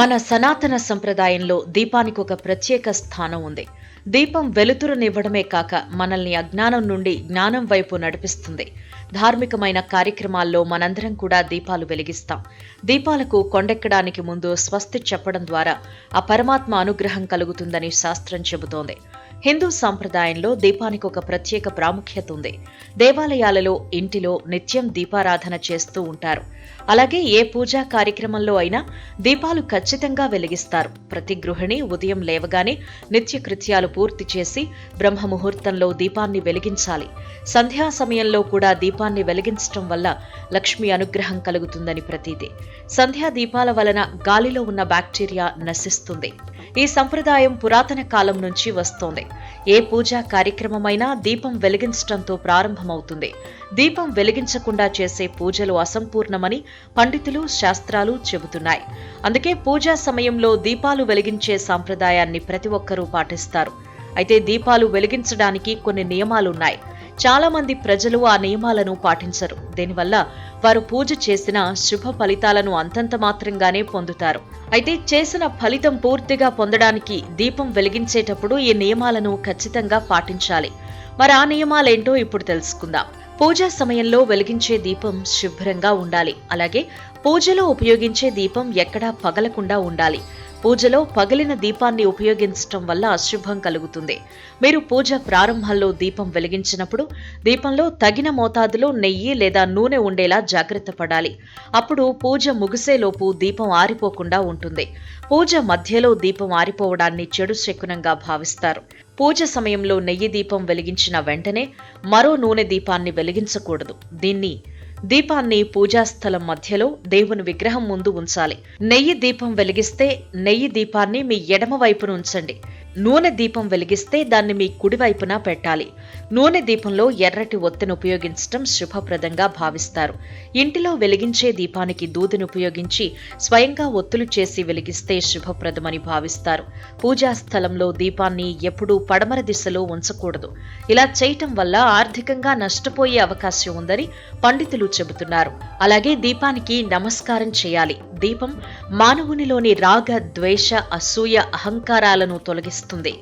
మన సనాతన సంప్రదాయంలో దీపానికి ఒక ప్రత్యేక స్థానం ఉంది. దీపం వెలుతురునివ్వడమే కాక మనల్ని అజ్ఞానం నుండి జ్ఞానం వైపు నడిపిస్తుంది. ధార్మికమైన కార్యక్రమాల్లో మనందరం కూడా దీపాలు వెలిగిస్తాం. దీపాలకు కొండెక్కడానికి ముందు స్వస్తి చెప్పడం ద్వారా ఆ పరమాత్మ అనుగ్రహం కలుగుతుందని శాస్త్రం చెబుతోంది. హిందూ సాంప్రదాయంలో దీపానికి ఒక ప్రత్యేక ప్రాముఖ్యత ఉంది. దేవాలయాలలో, ఇంటిలో నిత్యం దీపారాధన చేస్తూ ఉంటారు. అలాగే ఏ పూజా కార్యక్రమంలో అయినా దీపాలు ఖచ్చితంగా వెలిగిస్తారు. ప్రతి గృహిణి ఉదయం లేవగానే నిత్యకృత్యాలు పూర్తి చేసి బ్రహ్మ ముహూర్తంలో దీపాన్ని వెలిగించాలి. సంధ్యా సమయంలో కూడా దీపాన్ని వెలిగించటం వల్ల లక్ష్మి అనుగ్రహం కలుగుతుందని ప్రతీతి. సంధ్యా దీపాల వలన గాలిలో ఉన్న బ్యాక్టీరియా నశిస్తుంది. ఈ సంప్రదాయం పురాతన కాలం నుంచి వస్తోంది. ఏ పూజా కార్యక్రమమైనా దీపం వెలిగించటంతో ప్రారంభమవుతుంది. దీపం వెలిగించకుండా చేసే పూజలు అసంపూర్ణమని పండితులు, శాస్త్రాలు చెబుతున్నాయి. అందుకే పూజా సమయంలో దీపాలు వెలిగించే సాంప్రదాయాన్ని ప్రతి ఒక్కరూ పాటిస్తారు. అయితే దీపాలు వెలిగించడానికి కొన్ని నియమాలున్నాయి. చాలా మంది ప్రజలు ఆ నియమాలను పాటించరు. దీనివల్ల వారు పూజ చేసిన శుభ ఫలితాలను అంతంత మాత్రంగానే పొందుతారు. అయితే చేసిన ఫలితం పూర్తిగా పొందడానికి దీపం వెలిగించేటప్పుడు ఈ నియమాలను ఖచ్చితంగా పాటించాలి. మరి ఆ నియమాలేంటో ఇప్పుడు తెలుసుకుందాం. పూజా సమయంలో వెలిగించే దీపం శుభ్రంగా ఉండాలి. అలాగే పూజలో ఉపయోగించే దీపం ఎక్కడా పగలకుండా ఉండాలి. పూజలో పగిలిన దీపాన్ని ఉపయోగించటం వల్ల అశుభం కలుగుతుంది. మీరు పూజ ప్రారంభంలో దీపం వెలిగించినప్పుడు దీపంలో తగిన మోతాదులో నెయ్యి లేదా నూనె ఉండేలా జాగ్రత్త పడాలి. అప్పుడు పూజ ముగిసేలోపు దీపం ఆరిపోకుండా ఉంటుంది. పూజ మధ్యలో దీపం ఆరిపోవడాన్ని చెడు శకునంగా భావిస్తారు. పూజ సమయంలో నెయ్యి దీపం వెలిగించిన వెంటనే మరో నూనె దీపాన్ని వెలిగించకూడదు. దీపాన్ని పూజాస్థలం మధ్యలో దేవుని విగ్రహం ముందు ఉంచాలి. నెయ్యి దీపం వెలిగిస్తే నెయ్యి దీపాన్ని మీ ఎడమ వైపున ఉంచండి. నూనె దీపం వెలిగిస్తే దాన్ని మీ కుడివైపున పెట్టాలి. నూనె దీపంలో ఎర్రటి ఒత్తిని ఉపయోగించటం శుభప్రదంగా భావిస్తారు. ఇంటిలో వెలిగించే దీపానికి దూదిని ఉపయోగించి స్వయంగా ఒత్తులు చేసి వెలిగిస్తే శుభప్రదమని భావిస్తారు. పూజా స్థలంలో దీపాన్ని ఎప్పుడూ పడమర దిశలో ఉంచకూడదు. ఇలా చేయటం వల్ల ఆర్థికంగా నష్టపోయే అవకాశం ఉందని పండితులు చెబుతున్నారు. అలాగే దీపానికి నమస్కారం చేయాలి. దీపం మానవునిలోని రాగ, ద్వేష, అసూయ, అహంకారాలను తొలగిస్తుంది.